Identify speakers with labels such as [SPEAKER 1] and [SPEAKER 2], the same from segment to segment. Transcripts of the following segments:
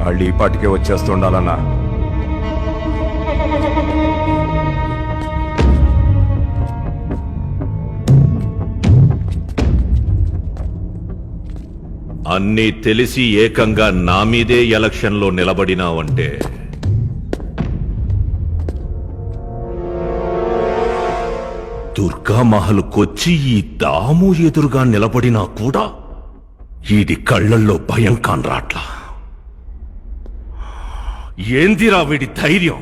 [SPEAKER 1] వాళ్ళు ఈ పాటికే వచ్చేస్తుండాలన్నా.
[SPEAKER 2] అన్నీ తెలిసి ఏకంగా నా మీదే ఎలక్షన్లో నిలబడినావంటే దుర్గామహల్కొచ్చి ఈ దాము ఎదురుగా నిలబడినా కూడా ఈడి కళ్ళల్లో భయం కానరాట్లా. ఏందిరా వీడి ధైర్యం?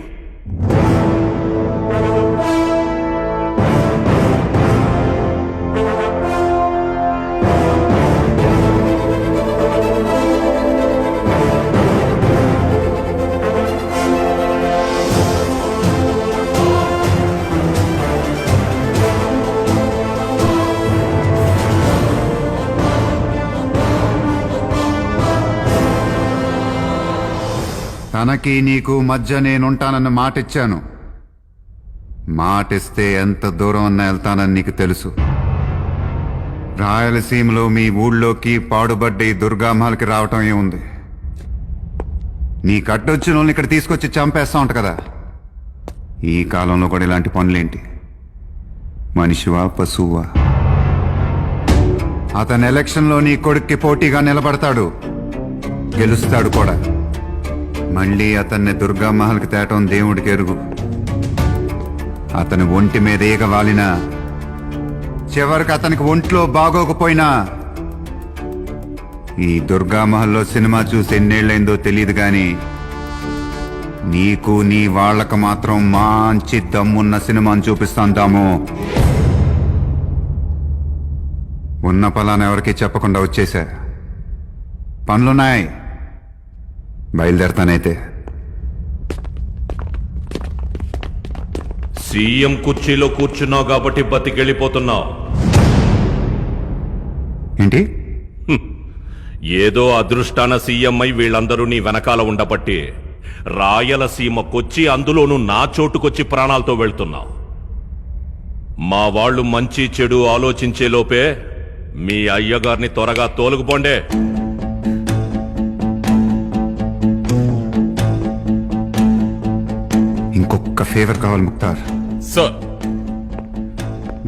[SPEAKER 3] తనకి నీకు మధ్య నేనుంటానన్న మాటిచ్చాను. మాటిస్తే ఎంత దూరం అన్నా వెళ్తానని నీకు తెలుసు. రాయలసీమలో మీ ఊళ్ళోకి పాడుబడ్డ ఈ దుర్గామహల్కి రావటం ఏముంది? నీ కట్టొచ్చిన వాళ్ళని ఇక్కడ తీసుకొచ్చి చంపేస్తా ఉంట కదా. ఈ కాలంలో కూడా ఇలాంటి పనులేంటి? మనిషివా పశువా? అతను ఎలక్షన్లో నీ కొడుక్కి పోటీగా నిలబడతాడు, గెలుస్తాడు కూడా. మళ్ళీ అతన్ని దుర్గామహల్కి తేటం దేవుడికి ఎరుగు. అతని ఒంటి మీద ఈగ వాలినా, చివరికి అతనికి ఒంట్లో బాగోకపోయినా, ఈ దుర్గామహల్లో సినిమా చూసి ఎన్నేళ్ళైందో తెలియదు గాని నీకు నీ వాళ్ళకు మాత్రం మంచి దమ్మున్న సినిమాని చూపిస్తాను దాము. ఉన్న పలానా ఎవరికి చెప్పకుండా వచ్చేసా. పనులున్నాయి, బయలుదేరతానైతే.
[SPEAKER 2] సీఎం కుర్చీలో కూర్చున్నావు కాబట్టి బతికెళ్ళిపోతున్నావు.
[SPEAKER 3] ఏంటి?
[SPEAKER 2] ఏదో అదృష్టాన సీఎం అయి వీళ్ళందరూ నీ వెనకాల ఉండబట్టి రాయలసీమకొచ్చి, అందులోనూ నా చోటుకొచ్చి ప్రాణాలతో వెళ్తున్నావు. మా వాళ్ళు మంచి చెడు ఆలోచించే లోపే మీ అయ్యగారిని త్వరగా తోలుకుపోండే.
[SPEAKER 3] ఇంకొక ఫేవర్ కావాలి ముక్తార్.
[SPEAKER 2] సార్,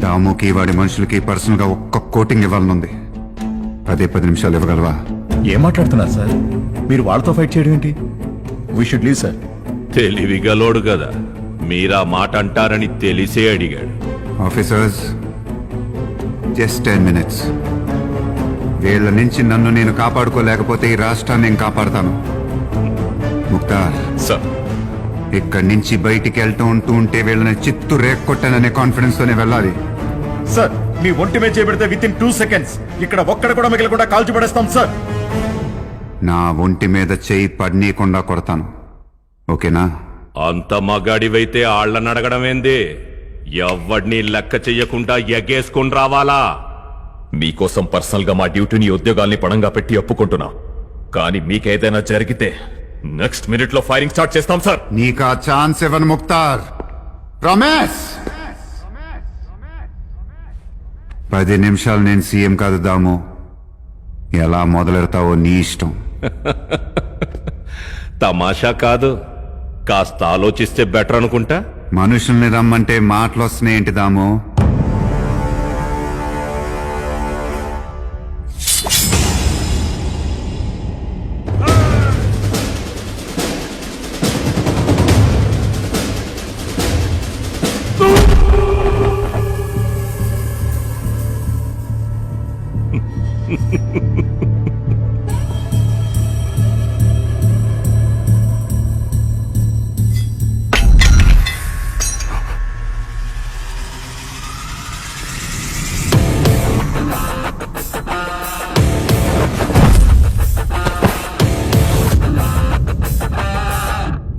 [SPEAKER 3] దాముకి వాడి మనుషులకి పర్సనల్ గా ఒక్క కోటింగ్ ఇవ్వాలనుంది. 10 నిమిషాలు ఇవ్వగలవా?
[SPEAKER 4] ఏం మాట్లాడుతున్నారు సార్? మీరు వాళ్ళతో ఫైట్ చేయడం ఏంటి? We should leave sir.
[SPEAKER 2] తెలివిగలోడు కదా, మీరా మాట అంటారని తెలిసే అడిగాడు.
[SPEAKER 3] Officers, just 10 minutes. వీళ్ళ నుంచి నన్ను నేను కాపాడుకోలేకపోతే ఈ రాష్ట్రాన్ని నేను కాపాడుతాను. ముక్తార్
[SPEAKER 2] సార్,
[SPEAKER 3] ఇక్కడి నుంచి బయటికి వెళ్తూ ఉంటే వీళ్ళని చిత్తు రేక్కొట్టాననే కాన్ఫిడెన్స్ తోనే వెళ్ళాలి.
[SPEAKER 4] సార్, మీ ఒంటి మీద చేపెడితే విత్ ఇన్ 2 seconds ఇక్కడ ఒక్కడ కూడా మిగలకుండా కాల్చి పడేస్తాం సార్.
[SPEAKER 3] నా ఒంటి మీద చేయి పడనీయకుండా కొడతాను, ఓకేనా?
[SPEAKER 2] అంత మగాడివైతే ఆళ్లను అడగడమేంది? ఎవ్వడిని లెక్క చెయ్యకుండా ఎగేసుకుని రావాలా?
[SPEAKER 5] మీకోసం పర్సనల్ గా మా డ్యూటీని, ఉద్యోగాల్ని పణంగా పెట్టి ఒప్పుకుంటున్నా. కానీ మీకేదైనా జరిగితే నెక్స్ట్ మినిట్ లో ఫైరింగ్ స్టార్ట్ చేస్తాం సార్.
[SPEAKER 3] నీకా ఛాన్స్ ఇవ్వను ముక్తార్. రమేష్, 10 నిమిషాలు నేను సీఎం కాదు దాము. ఎలా మొదలెడతావో నీ ఇష్టం.
[SPEAKER 2] తమాషా కాదు, కాస్త ఆలోచిస్తే బెటర్ అనుకుంటా.
[SPEAKER 3] మనుషుల్ని రమ్మంటే మాటలు వస్తున్నాయేంటి దాము?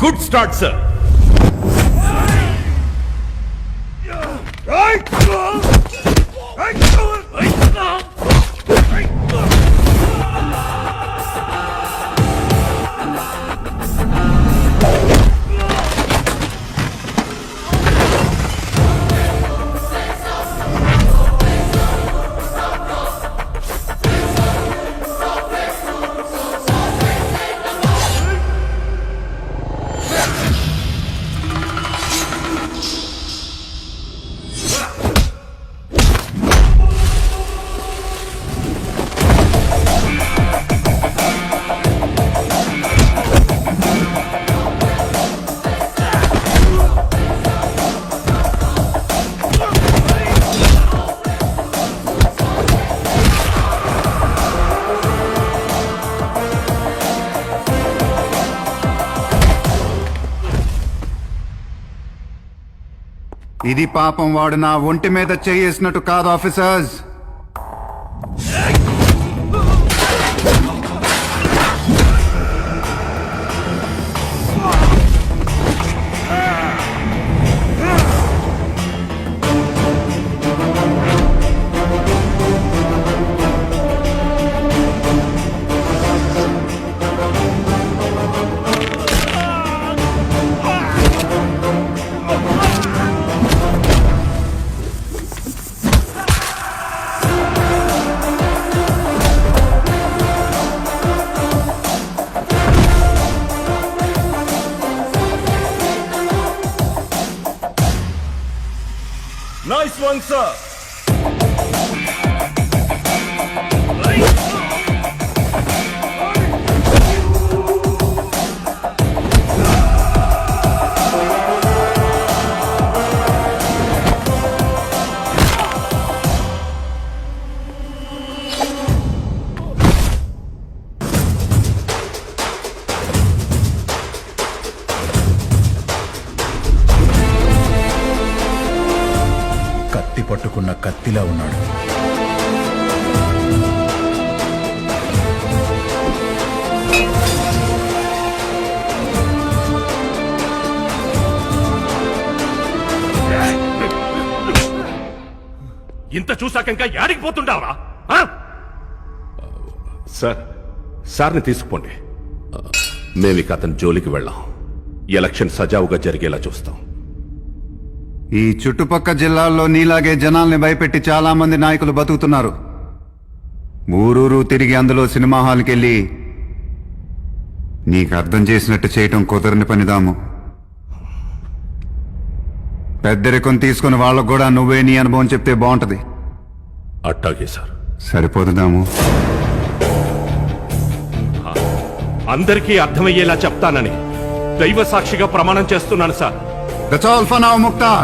[SPEAKER 2] Good start sir.
[SPEAKER 3] ఇది పాపం వాడు నా ఒంటి మీద చేసినట్టు కాదు ఆఫీసర్స్.
[SPEAKER 4] Nice one sir. కత్తి పట్టుకున్న కత్తిలా ఉన్నాడు.
[SPEAKER 2] ఇంత చూసాక ఇంకా యాడికి పోతుండావరా?
[SPEAKER 1] సార్ సార్ని తీసుకుపోండి. మేమిక అతని జోలికి వెళ్ళాం. ఎలక్షన్ సజావుగా జరిగేలా చూస్తాం.
[SPEAKER 3] ఈ చుట్టుపక్క జిల్లాల్లో నీలాగే జనాల్ని భయపెట్టి చాలా మంది నాయకులు బతుకుతున్నారు. ఊరూరు తిరిగి అందులో సినిమా హాల్కి వెళ్ళి నీకు అర్థం చేసినట్టు చేయటం కుదరని పనిదాము. పెద్దరికం తీసుకుని వాళ్ళకు కూడా నువ్వే నీ అనుభవం చెప్తే బాగుంటది.
[SPEAKER 1] అట్టాగే సార్.
[SPEAKER 3] సరిపోదుదాము.
[SPEAKER 2] అందరికీ అర్థమయ్యేలా చెప్తానని దైవ సాక్షిగా ప్రమాణం చేస్తున్నాను sir.
[SPEAKER 3] That's all for now, Mukhtar.